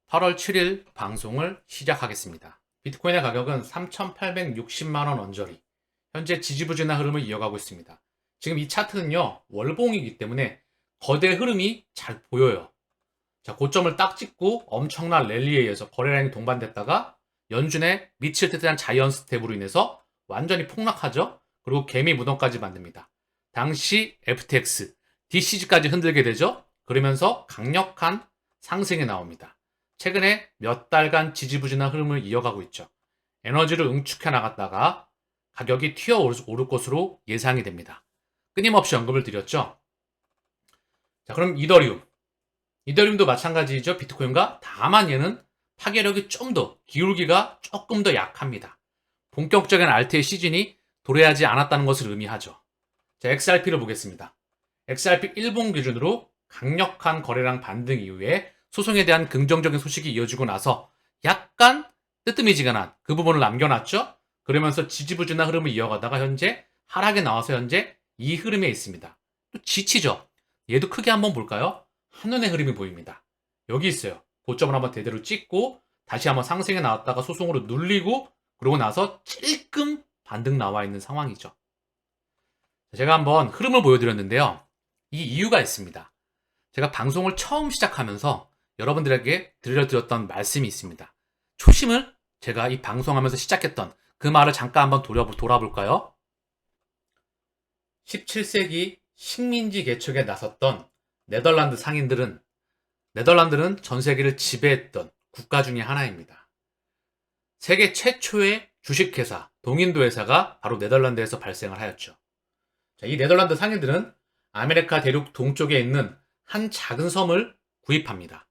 8월 7일 방송을 시작하겠습니다. 비트코인의 가격은 3,860만 원 언저리, 현재 지지부진한 흐름을 이어가고 있습니다. 지금 이 차트는요, 월봉이기 때문에 거대 흐름이 잘 보여요. 자, 고점을 딱 찍고 엄청난 랠리에 의해서 거래량이 동반됐다가 연준의 미칠 듯한 자이언트 스텝으로 인해서 완전히 폭락하죠. 그리고 개미 무덤까지 만듭니다. 당시 FTX, DCG까지 흔들게 되죠. 그러면서 강력한 상승이 나옵니다. 최근에 몇 달간 지지부진한 흐름을 이어가고 있죠. 에너지를 응축해 나갔다가 가격이 튀어오를 것으로 예상이 됩니다. 끊임없이 언급을 드렸죠. 자, 그럼 이더리움도 마찬가지죠. 비트코인과. 다만 얘는 파괴력이 좀 더, 기울기가 조금 더 약합니다. 본격적인 알트의 시즌이 도래하지 않았다는 것을 의미하죠. 자, XRP를 보겠습니다. XRP 일본 기준으로 강력한 거래량 반등 이후에 소송에 대한 긍정적인 소식이 이어지고 나서 약간 뜨뜨미지근한 그 부분을 남겨놨죠. 그러면서 지지부진한 흐름을 이어가다가 현재 하락에 나와서 현재 이 흐름에 있습니다. 또 지치죠. 얘도 크게 한번 볼까요? 한눈에 흐름이 보입니다. 여기 있어요. 고점을 한번 대대로 찍고 다시 한번 상승에 나왔다가 소송으로 눌리고 그러고 나서 찔끔 반등 나와 있는 상황이죠. 제가 한번 흐름을 보여드렸는데요. 이 이유가 있습니다. 제가 방송을 처음 시작하면서 여러분들에게 들려드렸던 말씀이 있습니다. 초심을 제가 이 방송하면서 시작했던 그 말을 잠깐 한번 돌아볼까요? 17세기 식민지 개척에 나섰던 네덜란드는 전 세계를 지배했던 국가 중의 하나입니다. 세계 최초의 주식회사, 동인도 회사가 바로 네덜란드에서 발생을 하였죠. 자, 이 네덜란드 상인들은 아메리카 대륙 동쪽에 있는 한 작은 섬을 구입합니다.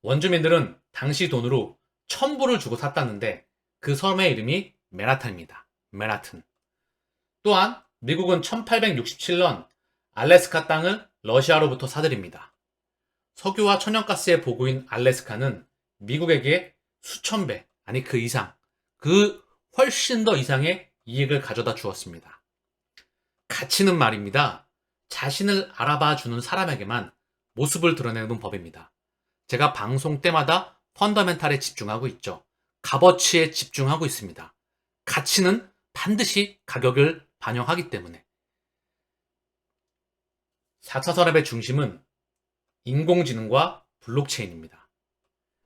원주민들은 당시 돈으로 1000불을 주고 샀다는데 그 섬의 이름이 맨하탄입니다. 맨하튼. 또한 미국은 1867년 알래스카 땅을 러시아로부터 사들입니다. 석유와 천연가스의 보고인 알래스카는 미국에게 수천 배, 아니 그 이상, 그 훨씬 더 이상의 이익을 가져다 주었습니다. 가치는 말입니다. 자신을 알아봐 주는 사람에게만 모습을 드러내는 법입니다. 제가 방송 때마다 펀더멘탈에 집중하고 있죠. 값어치에 집중하고 있습니다. 가치는 반드시 가격을 반영하기 때문에. 4차 산업의 중심은 인공지능과 블록체인입니다.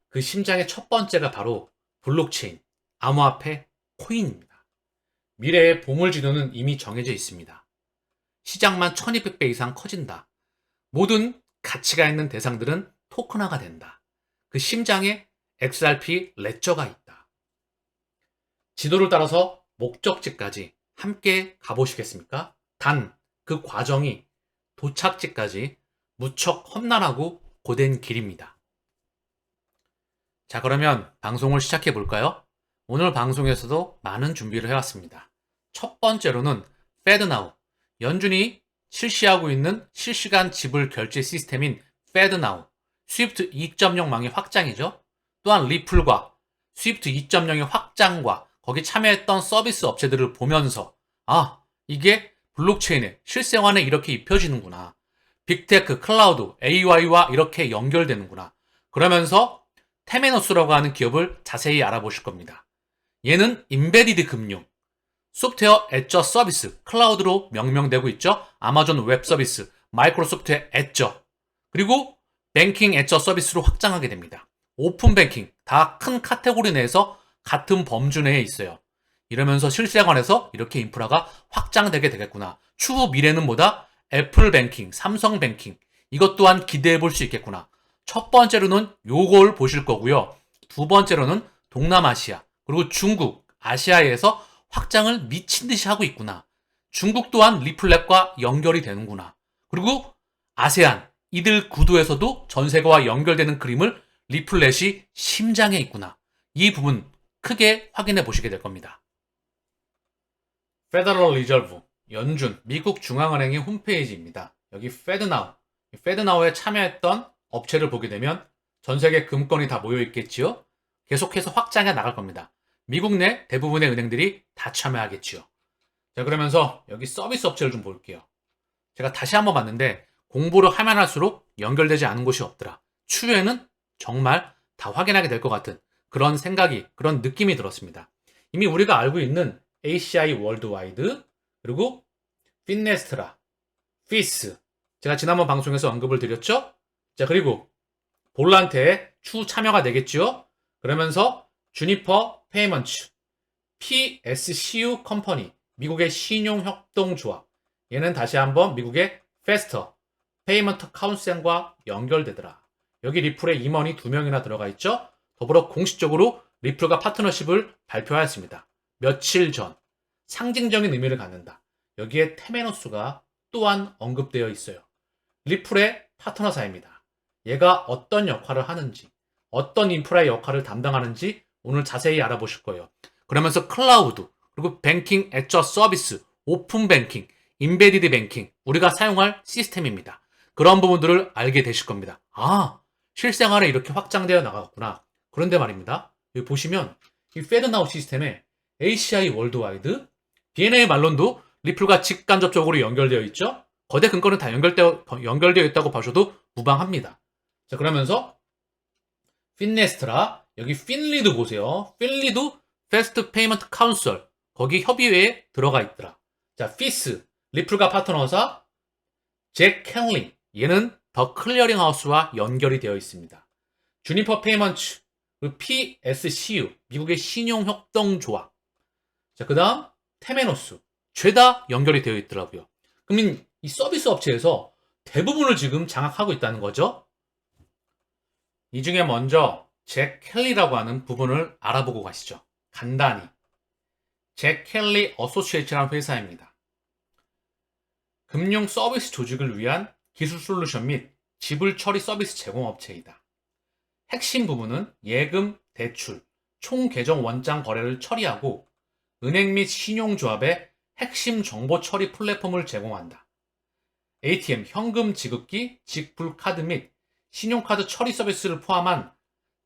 그 심장의 첫 번째가 바로 블록체인, 암호화폐, 코인입니다. 미래의 보물지도는 이미 정해져 있습니다. 시장만 1200배 이상 커진다. 모든 가치가 있는 대상들은 토큰화가 된다. 그 심장에 XRP 레저가 있다. 지도를 따라서 목적지까지 함께 가보시겠습니까? 단, 그 과정이 도착지까지 무척 험난하고 고된 길입니다. 자, 그러면 방송을 시작해 볼까요? 오늘 방송에서도 많은 준비를 해왔습니다. 첫 번째로는 FedNow, 연준이 실시하고 있는 실시간 지불 결제 시스템인 FedNow, 스위프트 2.0망의 확장이죠. 또한 리플과 스위프트 2.0의 확장과 거기 참여했던 서비스 업체들을 보면서 이게 블록체인에 실생활에 이렇게 입혀지는구나. 빅테크, 클라우드, AI와 이렇게 연결되는구나. 그러면서 테메노스라고 하는 기업을 자세히 알아보실 겁니다. 얘는 인베디드 금융, 소프트웨어 애저 서비스, 클라우드로 명명되고 있죠. 아마존 웹 서비스, 마이크로소프트의 애저, 그리고 뱅킹 애저 서비스로 확장하게 됩니다. 오픈 뱅킹, 다 큰 카테고리 내에서 같은 범주 내에 있어요. 이러면서 실생활에서 이렇게 인프라가 확장되게 되겠구나. 추후 미래는 뭐다? 애플 뱅킹, 삼성 뱅킹, 이것 또한 기대해 볼 수 있겠구나. 첫 번째로는 요걸 보실 거고요. 두 번째로는 동남아시아, 그리고 중국, 아시아에서 확장을 미친 듯이 하고 있구나. 중국 또한 리플랩과 연결이 되는구나. 그리고 아세안, 이들 구도에서도 전 세계와 연결되는 그림을 리플렛이 심장에 있구나. 이 부분 크게 확인해 보시게 될 겁니다. 페더럴 리저브, 연준, 미국 중앙은행의 홈페이지입니다. 여기 페드나우에 참여했던 업체를 보게 되면 전 세계 금권이 다 모여 있겠지요. 계속해서 확장해 나갈 겁니다. 미국 내 대부분의 은행들이 다 참여하겠지요. 자, 그러면서 여기 서비스 업체를 좀 볼게요. 제가 다시 한번 봤는데 공부를 하면 할수록 연결되지 않은 곳이 없더라. 추후에는 정말 다 확인하게 될 것 같은 그런 생각이, 그런 느낌이 들었습니다. 이미 우리가 알고 있는 ACI 월드와이드, 그리고 핀네스트라, 피스, 제가 지난번 방송에서 언급을 드렸죠. 자, 그리고 볼란테에 추 참여가 되겠죠. 그러면서 주니퍼 페이먼츠, PSCU 컴퍼니, 미국의 신용협동조합, 얘는 다시 한번 미국의 페스터 페이먼트 카운셀과 연결되더라. 여기 리플에 임원이 2명이나 들어가 있죠. 더불어 공식적으로 리플과 파트너십을 발표하였습니다. 며칠 전. 상징적인 의미를 갖는다. 여기에 테메노스가 또한 언급되어 있어요. 리플의 파트너사입니다. 얘가 어떤 역할을 하는지, 어떤 인프라의 역할을 담당하는지 오늘 자세히 알아보실 거예요. 그러면서 클라우드, 그리고 뱅킹 애저 서비스, 오픈 뱅킹, 인베디드 뱅킹, 우리가 사용할 시스템입니다. 그런 부분들을 알게 되실 겁니다. 아, 실생활에 이렇게 확장되어 나가겠구나. 그런데 말입니다. 여기 보시면 이 페드나우 시스템에 ACI 월드와이드, BNA 말론도 리플과 직간접적으로 연결되어 있죠. 거대 근거는 다 연결되어 있다고 봐셔도 무방합니다. 자, 그러면서 핀네스트라, 여기 핀리드 보세요. 핀리드 패스트 페이먼트 카운슬, 거기 협의회에 들어가 있더라. 자, 피스, 리플과 파트너사 잭 켈리, 얘는 더 클리어링 하우스와 연결이 되어 있습니다. 주니퍼 페이먼츠, PSCU, 미국의 신용협동조합. 자, 그 다음 테메노스, 죄다 연결이 되어 있더라고요. 그러면 이 서비스 업체에서 대부분을 지금 장악하고 있다는 거죠. 이 중에 먼저 잭 켈리라고 하는 부분을 알아보고 가시죠. 간단히. 잭 켈리 어소시에이츠라는 회사입니다. 금융 서비스 조직을 위한 기술 솔루션 및 지불 처리 서비스 제공업체이다. 핵심 부분은 예금, 대출, 총 계정 원장 거래를 처리하고 은행 및 신용조합의 핵심 정보 처리 플랫폼을 제공한다. ATM, 현금 지급기, 직불 카드 및 신용카드 처리 서비스를 포함한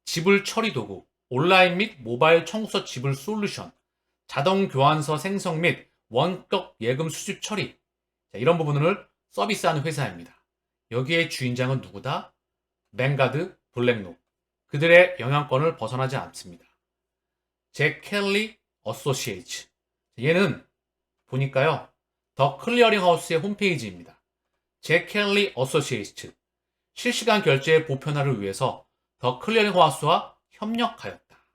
지불 처리 도구, 온라인 및 모바일 청구서 지불 솔루션, 자동 교환서 생성 및 원격 예금 수집 처리, 이런 부분을 서비스하는 회사입니다. 여기에 주인장은 누구다? 뱅가드, 블랙록. 그들의 영향권을 벗어나지 않습니다. 잭 켈리 어소시에이츠. 얘는 보니까요, 더 클리어링 하우스의 홈페이지입니다. 잭 켈리 어소시에이츠. 실시간 결제의 보편화를 위해서 더 클리어링 하우스와 협력하였다.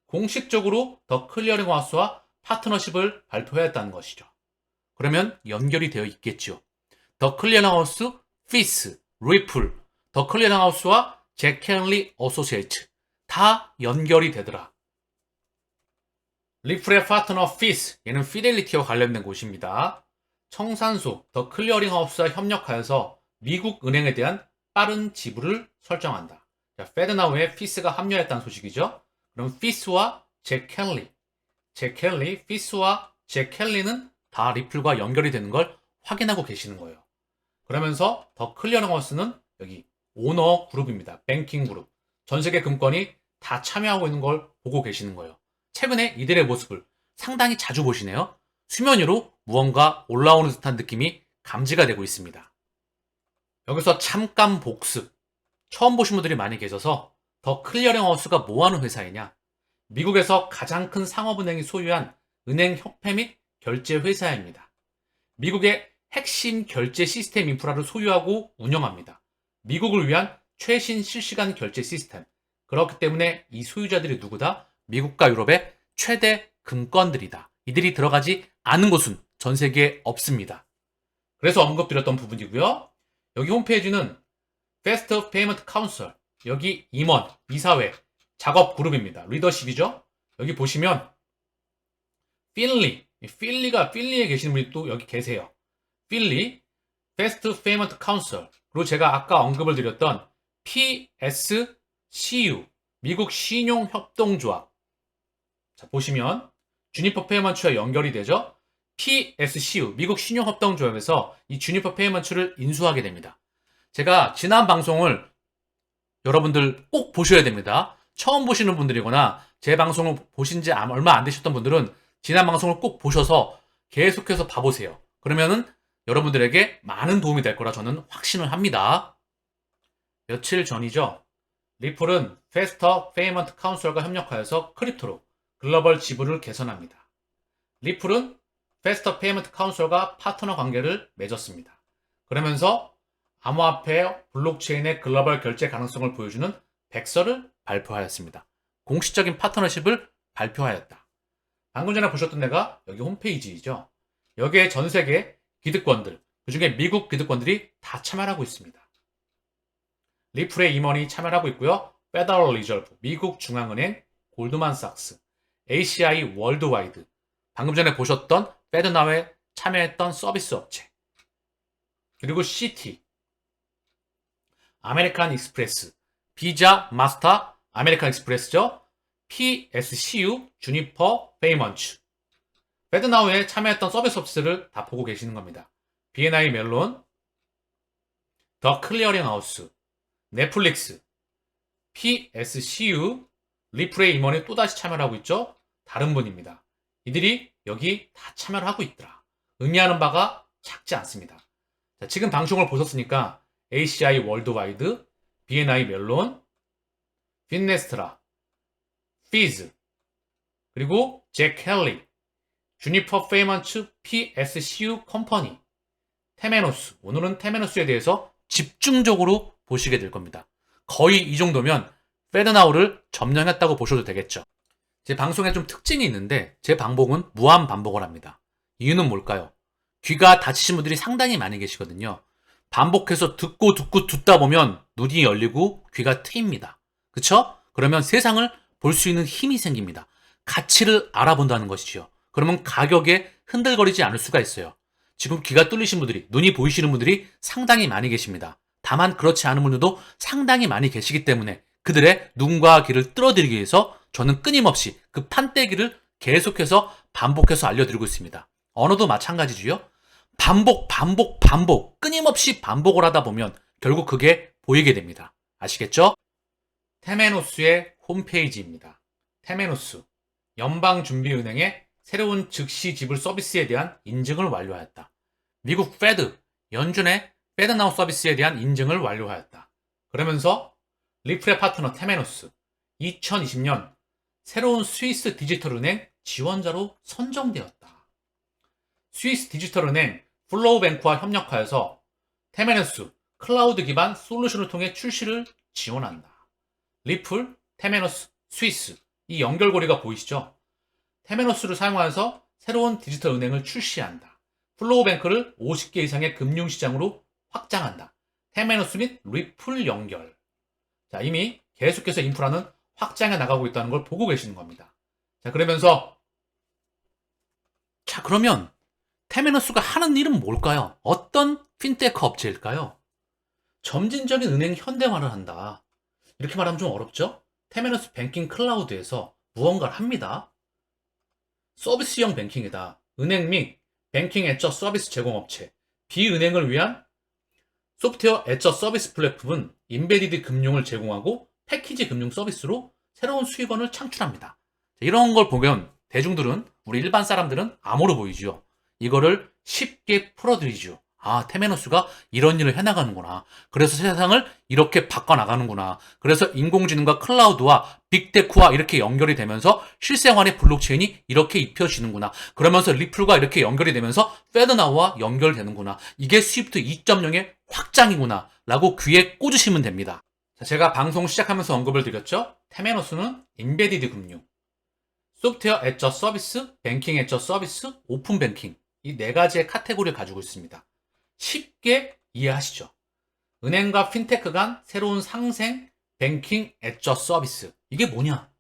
공식적으로 더 클리어링 하우스와 파트너십을 발표했다는 것이죠. 그러면 연결이 되어 있겠죠. 더 클리어링 하우스, 피스, 리플, 더 클리어링 하우스와 잭 켈리 어소시에이츠 다 연결이 되더라. 리플의 파트너 피스, 얘는 피델리티와 관련된 곳입니다. 청산소, 더 클리어링 하우스와 협력하여서 미국 은행에 대한 빠른 지불을 설정한다. 자, 페드나우에 피스가 합류했다는 소식이죠. 그럼 피스와 잭 켈리, 피스와 잭 켈리는 다 리플과 연결이 되는 걸 확인하고 계시는 거예요. 그러면서 더 클리어링 하우스는 여기 오너 그룹입니다. 뱅킹 그룹. 전 세계 금권이 다 참여하고 있는 걸 보고 계시는 거예요. 최근에 이들의 모습을 상당히 자주 보시네요. 수면 위로 무언가 올라오는 듯한 느낌이 감지가 되고 있습니다. 여기서 잠깐 복습. 처음 보신 분들이 많이 계셔서 더 클리어링 하우스가 뭐 하는 회사이냐? 미국에서 가장 큰 상업은행이 소유한 은행 협회 및 결제 회사입니다. 미국의 핵심 결제 시스템 인프라를 소유하고 운영합니다. 미국을 위한 최신 실시간 결제 시스템. 그렇기 때문에 이 소유자들이 누구다? 미국과 유럽의 최대 금권들이다. 이들이 들어가지 않은 곳은 전 세계에 없습니다. 그래서 언급드렸던 부분이고요. 여기 홈페이지는 Fast Payment Council, 여기 임원, 이사회, 작업 그룹입니다. 리더십이죠. 여기 보시면 필리에 계시는 분이 또 여기 계세요. 필리, Fast Payment Council, 그리고 제가 아까 언급을 드렸던 PSCU, 미국 신용협동조합. 자, 보시면 주니퍼 페이먼츠와 연결이 되죠. PSCU, 미국 신용협동조합에서 이 주니퍼 페이먼츠를 인수하게 됩니다. 제가 지난 방송을 여러분들 꼭 보셔야 됩니다. 처음 보시는 분들이거나 제 방송을 보신 지 얼마 안 되셨던 분들은 지난 방송을 꼭 보셔서 계속해서 봐보세요. 그러면은 여러분들에게 많은 도움이 될 거라 저는 확신을 합니다. 며칠 전이죠. 리플은 페스터 페이먼트 카운슬과 협력하여서 크립토로 글로벌 지불을 개선합니다. 리플은 페스터 페이먼트 카운슬과 파트너 관계를 맺었습니다. 그러면서 암호화폐 블록체인의 글로벌 결제 가능성을 보여주는 백서를 발표하였습니다. 공식적인 파트너십을 발표하였다. 방금 전에 보셨던 데가 여기 홈페이지이죠. 여기에 전 세계 기득권들, 그중에 미국 기득권들이 다 참여하고 있습니다. 리플의 임원이 참여하고 있고요. 페더럴 리저브, 미국 중앙은행, 골드만삭스, ACI 월드와이드, 방금 전에 보셨던 페드나우에 참여했던 서비스 업체, 그리고 CT, 아메리칸 익스프레스, 비자, 마스터, 아메리칸 익스프레스죠. PSCU, 주니퍼, 페이먼츠. 페드나우에 참여했던 서비스 업체를 다 보고 계시는 겁니다. BNI 멜론, 더 클리어링 하우스, 넷플릭스, PSCU, 리플의 임원이 또다시 참여를 하고 있죠. 다른 분입니다. 이들이 여기 다 참여를 하고 있더라. 의미하는 바가 작지 않습니다. 자, 지금 방송을 보셨으니까 ACI 월드와이드, BNI 멜론, 핀네스트라, 피즈, 그리고 잭 켈리, 주니퍼 페이먼츠, PSCU 컴퍼니, 테메노스. 오늘은 테메노스에 대해서 집중적으로 보시게 될 겁니다. 거의 이 정도면 페드나우를 점령했다고 보셔도 되겠죠. 제 방송에 좀 특징이 있는데 제 방송은 무한 반복을 합니다. 이유는 뭘까요? 귀가 다치신 분들이 상당히 많이 계시거든요. 반복해서 듣다 보면 눈이 열리고 귀가 트입니다. 그쵸? 그러면 세상을 볼 수 있는 힘이 생깁니다. 가치를 알아본다는 것이죠. 그러면 가격에 흔들거리지 않을 수가 있어요. 지금 귀가 뚫리신 분들이, 눈이 보이시는 분들이 상당히 많이 계십니다. 다만 그렇지 않은 분들도 상당히 많이 계시기 때문에 그들의 눈과 귀를 뚫어드리기 위해서 저는 끊임없이 그 판때기를 계속해서 반복해서 알려드리고 있습니다. 언어도 마찬가지지요. 반복, 끊임없이 반복을 하다 보면 결국 그게 보이게 됩니다. 아시겠죠? 테메노스의 홈페이지입니다. 테메노스, 연방준비은행의 새로운 즉시 지불 서비스에 대한 인증을 완료하였다. 미국 페드, 연준의 페드나우 서비스에 대한 인증을 완료하였다. 그러면서 리플의 파트너 테메노스, 2020년 새로운 스위스 디지털은행 지원자로 선정되었다. 스위스 디지털은행 플로우뱅크와 협력하여서 테메노스 클라우드 기반 솔루션을 통해 출시를 지원한다. 리플, 테메노스, 스위스, 이 연결고리가 보이시죠? 테메노스를 사용하여서 새로운 디지털 은행을 출시한다. 플로우뱅크를 50개 이상의 금융시장으로 확장한다. 테메노스 및 리플 연결. 자, 이미 계속해서 인프라는 확장해 나가고 있다는 걸 보고 계시는 겁니다. 자, 그러면서 그러면 테메노스가 하는 일은 뭘까요? 어떤 핀테크 업체일까요? 점진적인 은행 현대화를 한다. 이렇게 말하면 좀 어렵죠? 테메노스 뱅킹 클라우드에서 무언가를 합니다. 서비스형 뱅킹이다. 은행 및 뱅킹 애저 서비스 제공업체, 비은행을 위한 소프트웨어 애저 서비스 플랫폼은 인베디드 금융을 제공하고 패키지 금융 서비스로 새로운 수익원을 창출합니다. 이런 걸 보면 대중들은, 우리 일반 사람들은 암호로 보이죠. 이거를 쉽게 풀어드리죠. 아, 테메노스가 이런 일을 해나가는구나. 그래서 세상을 이렇게 바꿔나가는구나. 그래서 인공지능과 클라우드와 빅테크와 이렇게 연결이 되면서 실생활의 블록체인이 이렇게 입혀지는구나. 그러면서 리플과 이렇게 연결이 되면서 페드나우와 연결되는구나. 이게 스위프트 2.0의 확장이구나. 라고 귀에 꽂으시면 됩니다. 자, 제가 방송 시작하면서 언급을 드렸죠. 테메노스는 인베디드 금융, 소프트웨어 애저 서비스, 뱅킹 애저 서비스, 오픈 뱅킹, 이 네 가지의 카테고리를 가지고 있습니다. 쉽게 이해하시죠? 은행과 핀테크 간 새로운 상생, 뱅킹 애저 서비스. 이게 뭐냐?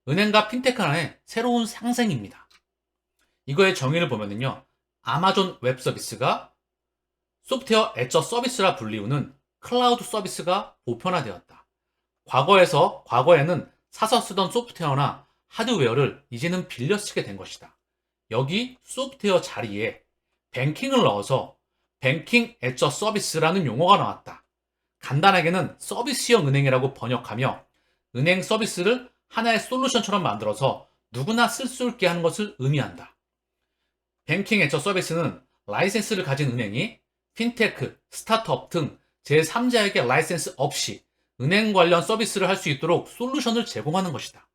은행과 핀테크 간의 새로운 상생입니다. 이거의 정의를 보면은요, 아마존 웹 서비스가 소프트웨어 애저 서비스라 불리우는 클라우드 서비스가 보편화되었다. 과거에는 사서 쓰던 소프트웨어나 하드웨어를 이제는 빌려 쓰게 된 것이다. 여기 소프트웨어 자리에 뱅킹을 넣어서 뱅킹 애저 서비스라는 용어가 나왔다. 간단하게는 서비스형 은행이라고 번역하며 은행 서비스를 하나의 솔루션처럼 만들어서 누구나 쓸 수 있게 하는 것을 의미한다. 뱅킹 애저 서비스는 라이센스를 가진 은행이 핀테크, 스타트업 등 제3자에게 라이센스 없이 은행 관련 서비스를 할 수 있도록 솔루션을 제공하는 것이다.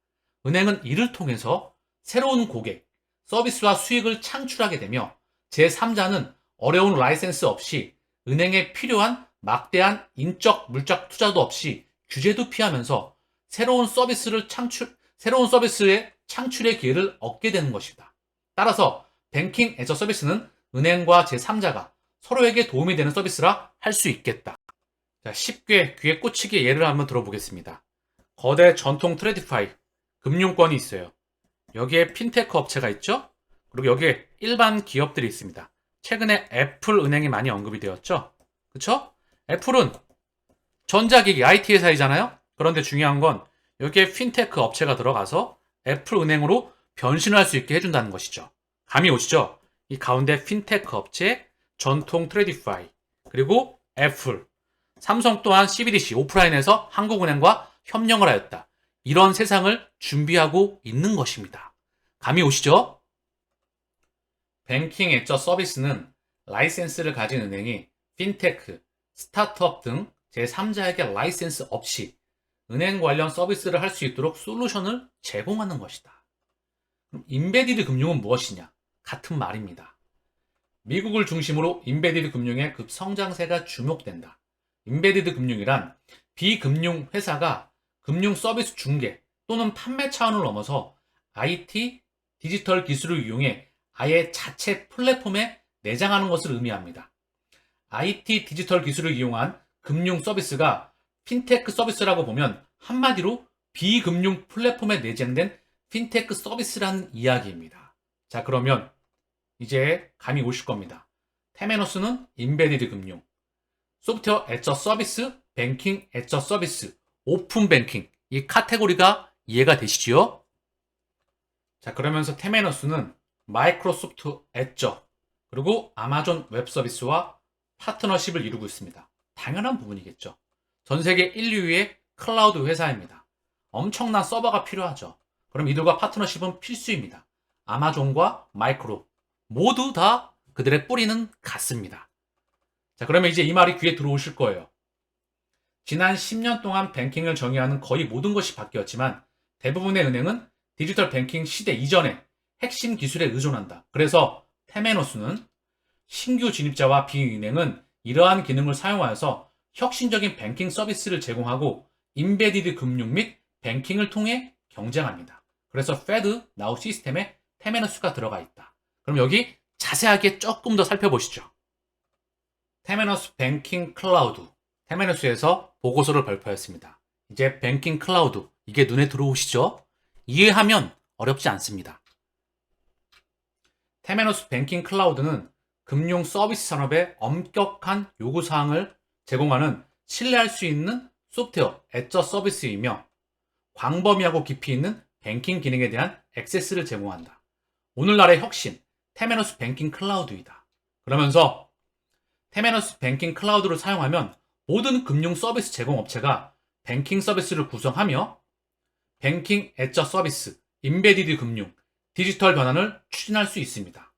은행은 이를 통해서 새로운 고객, 서비스와 수익을 창출하게 되며 제3자는 어려운 라이센스 없이 은행에 필요한 막대한 인적, 물적 투자도 없이 규제도 피하면서 새로운 서비스의 창출의 기회를 얻게 되는 것이다. 따라서 뱅킹 애저 서비스는 은행과 제3자가 서로에게 도움이 되는 서비스라 할 수 있겠다. 자, 쉽게 귀에 꽂히게 예를 한번 들어보겠습니다. 거대 전통 트레디파이 금융권이 있어요. 여기에 핀테크 업체가 있죠? 그리고 여기에 일반 기업들이 있습니다. 최근에 애플 은행이 많이 언급이 되었죠? 그쵸? 애플은 전자기기 IT 회사이잖아요? 그런데 중요한 건 여기에 핀테크 업체가 들어가서 애플 은행으로 변신을 할 수 있게 해준다는 것이죠. 감이 오시죠? 이 가운데 핀테크 업체, 전통 트레디파이, 그리고 애플, 삼성 또한 CBDC 오프라인에서 한국은행과 협력을 하였다. 이런 세상을 준비하고 있는 것입니다. 감이 오시죠? 뱅킹 앱저 서비스는 라이센스를 가진 은행이 핀테크, 스타트업 등 제3자에게 라이센스 없이 은행 관련 서비스를 할 수 있도록 솔루션을 제공하는 것이다. 그럼 인베디드 금융은 무엇이냐? 같은 말입니다. 미국을 중심으로 인베디드 금융의 급성장세가 주목된다. 인베디드 금융이란 비금융 회사가 금융 서비스 중개 또는 판매 차원을 넘어서 IT, 디지털 기술을 이용해 아예 자체 플랫폼에 내장하는 것을 의미합니다. IT, 디지털 기술을 이용한 금융 서비스가 핀테크 서비스라고 보면 한마디로 비금융 플랫폼에 내장된 핀테크 서비스라는 이야기입니다. 자, 그러면 이제 감이 오실 겁니다. 테메노스는 인베디드 금융, 소프트웨어 애저 서비스, 뱅킹 애저 서비스, 오픈 뱅킹, 이 카테고리가 이해가 되시지요? 자, 그러면서 테메노스는 마이크로소프트 애저, 그리고 아마존 웹 서비스와 파트너십을 이루고 있습니다. 당연한 부분이겠죠. 전 세계 1, 2위의 클라우드 회사입니다. 엄청난 서버가 필요하죠. 그럼 이들과 파트너십은 필수입니다. 아마존과 마이크로 모두 다 그들의 뿌리는 같습니다. 자, 그러면 이제 이 말이 귀에 들어오실 거예요. 지난 10년 동안 뱅킹을 정의하는 거의 모든 것이 바뀌었지만 대부분의 은행은 디지털 뱅킹 시대 이전에 핵심 기술에 의존한다. 그래서 테메노스는 신규 진입자와 비은행은 이러한 기능을 사용하여서 혁신적인 뱅킹 서비스를 제공하고 인베디드 금융 및 뱅킹을 통해 경쟁합니다. 그래서 페드 나우 시스템에 테메노스가 들어가 있다. 그럼 여기 자세하게 조금 더 살펴보시죠. 테메노스 뱅킹 클라우드, 테메노스에서 보고서를 발표했습니다. 이제 뱅킹 클라우드, 이게 눈에 들어오시죠? 이해하면 어렵지 않습니다. 테메노스 뱅킹 클라우드는 금융 서비스 산업의 엄격한 요구사항을 제공하는 신뢰할 수 있는 소프트웨어 애저 서비스이며 광범위하고 깊이 있는 뱅킹 기능에 대한 액세스를 제공한다. 오늘날의 혁신, 테메노스 뱅킹 클라우드이다. 그러면서 테메노스 뱅킹 클라우드를 사용하면 모든 금융 서비스 제공 업체가 뱅킹 서비스를 구성하며 뱅킹 애저 서비스, 인베디드 금융, 디지털 변환을 추진할 수 있습니다.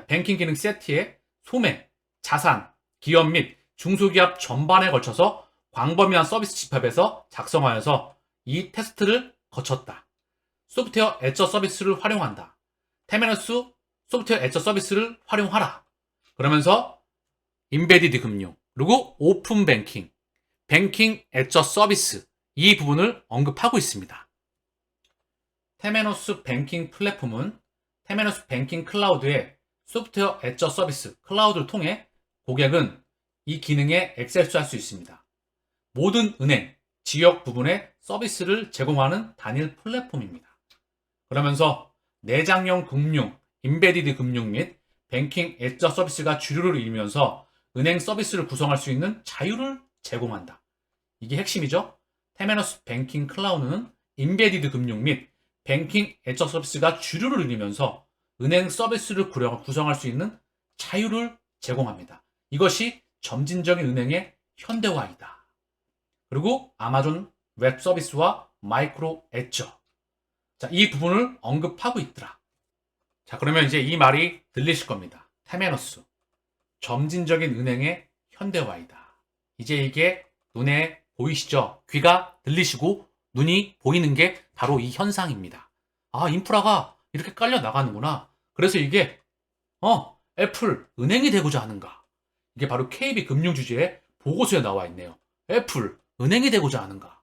뱅킹 기능 세트에 소매, 자산, 기업 및 중소기업 전반에 걸쳐서 광범위한 서비스 집합에서 작성하여서 이 테스트를 거쳤다. 소프트웨어 애저 서비스를 활용한다. 테메노스 소프트웨어 애저 서비스를 활용하라. 그러면서 인베디드 금융, 그리고 오픈 뱅킹, 뱅킹 애저 서비스, 이 부분을 언급하고 있습니다. 테메노스 뱅킹 플랫폼은 테메노스 뱅킹 클라우드의 소프트웨어 애저 서비스 클라우드를 통해 고객은 이 기능에 액세스할 수 있습니다. 모든 은행, 지역 부분의 서비스를 제공하는 단일 플랫폼입니다. 그러면서 내장형 금융, 인베디드 금융 및 뱅킹 애저 서비스가 주류를 이루면서 은행 서비스를 구성할 수 있는 자유를 제공한다. 이게 핵심이죠. 테메노스 뱅킹 클라우드는 인베디드 금융 및 뱅킹 애저 서비스가 주류를 이루면서 은행 서비스를 구성할 수 있는 자유를 제공합니다. 이것이 점진적인 은행의 현대화이다. 그리고 아마존 웹 서비스와 마이크로 애저, 자, 이 부분을 언급하고 있더라. 자, 그러면 이제 이 말이 들리실 겁니다. 테메노스, 점진적인 은행의 현대화이다. 이제 이게 눈에 보이시죠? 귀가 들리시고 눈이 보이는 게 바로 이 현상입니다. 아, 인프라가 이렇게 깔려 나가는구나. 그래서 이게 애플 은행이 되고자 하는가? 이게 바로 KB 금융주주의 보고서에 나와 있네요. 애플 은행이 되고자 하는가?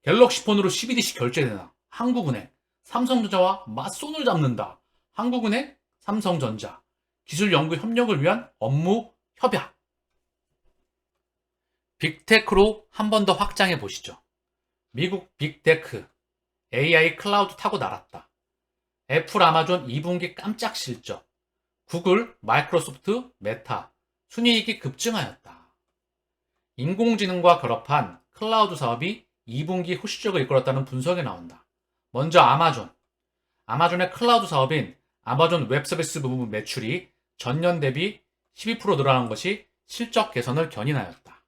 갤럭시 폰으로 CBDC 결제되나? 한국은행, 삼성전자와 맞손을 잡는다. 한국은행, 삼성전자. 기술 연구 협력을 위한 업무 협약. 빅테크로 한 번 더 확장해 보시죠. 미국 빅테크, AI 클라우드 타고 날았다. 애플, 아마존 2분기 깜짝 실적. 구글, 마이크로소프트, 메타. 순이익이 급증하였다. 인공지능과 결합한 클라우드 사업이 2분기 후실적을 이끌었다는 분석이 나온다. 먼저 아마존. 아마존의 클라우드 사업인 아마존 웹서비스 부분 매출이 전년 대비 12% 늘어난 것이 실적 개선을 견인하였다.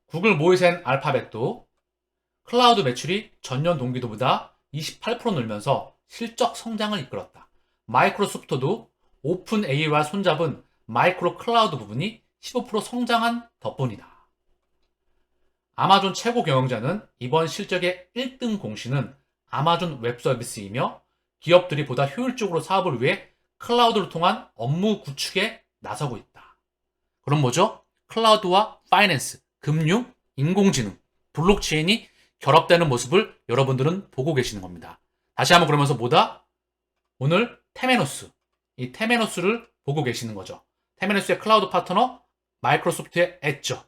구글 모의센 알파벳도 클라우드 매출이 전년 동기도보다 28% 늘면서 실적 성장을 이끌었다. 마이크로소프트도 오픈 AI와 손잡은 마이크로 클라우드 부분이 15% 성장한 덕분이다. 아마존 최고 경영자는 이번 실적의 1등 공신은 아마존 웹서비스이며 기업들이 보다 효율적으로 사업을 위해 클라우드를 통한 업무 구축에 나서고 있다. 그럼 뭐죠? 클라우드와 파이낸스, 금융, 인공지능, 블록체인이 결합되는 모습을 여러분들은 보고 계시는 겁니다. 다시 한번 그러면서 뭐다? 오늘 테메노스, 이 테메노스를 보고 계시는 거죠. 테메노스의 클라우드 파트너, 마이크로소프트의 엣저,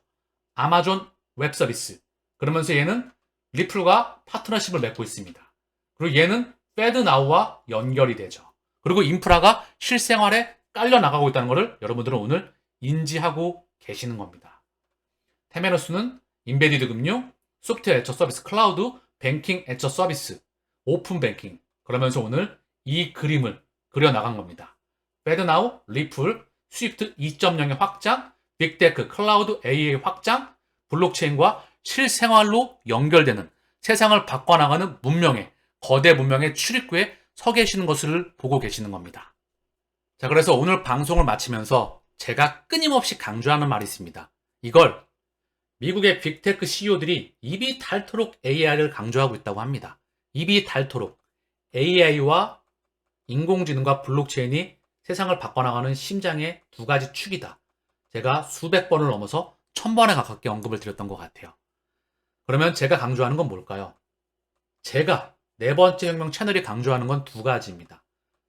아마존 웹서비스. 그러면서 얘는 리플과 파트너십을 맺고 있습니다. 그리고 얘는 패드나우와 연결이 되죠. 그리고 인프라가 실생활에 깔려 나가고 있다는 것을 여러분들은 오늘 인지하고 계시는 겁니다. 테메노스는 인베디드 금융, 소프트웨어 엣저 서비스 클라우드, 뱅킹 엣저 서비스, 오픈 뱅킹. 그러면서 오늘 이 그림을 그려나간 겁니다. 패드나우, 리플, 스위프트 2.0의 확장, 빅테크, 클라우드, AI 확장, 블록체인과 실생활로 연결되는 세상을 바꿔나가는 문명의 거대 문명의 출입구에 서 계시는 것을 보고 계시는 겁니다. 자, 그래서 오늘 방송을 마치면서 제가 끊임없이 강조하는 말이 있습니다. 이걸 미국의 빅테크 CEO들이 입이 닳도록 AI를 강조하고 있다고 합니다. 입이 닳도록 AI와 인공지능과 블록체인이 세상을 바꿔나가는 심장의 두 가지 축이다. 제가 수백 번을 넘어서 1000번에 가깝게 언급을 드렸던 것 같아요. 그러면 제가 강조하는 건 뭘까요? 제가 네 번째 혁명 채널이 강조하는 건 두 가지입니다.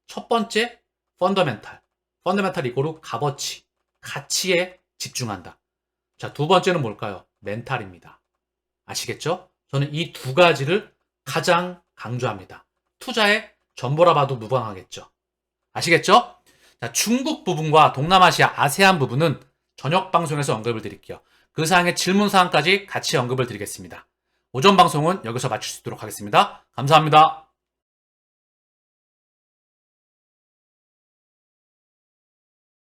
첫 번째, 펀더멘탈. 펀더멘탈 이고로 값어치, 가치에 집중한다. 자, 두 번째는 뭘까요? 멘탈입니다. 아시겠죠? 저는 이 두 가지를 가장 강조합니다. 투자의 전부라 봐도 무방하겠죠. 아시겠죠? 자, 중국 부분과 동남아시아, 아세안 부분은 저녁 방송에서 언급을 드릴게요. 그 사항의 질문 사항까지 같이 언급을 드리겠습니다. 오전 방송은 여기서 마칠 수 있도록 하겠습니다. 감사합니다.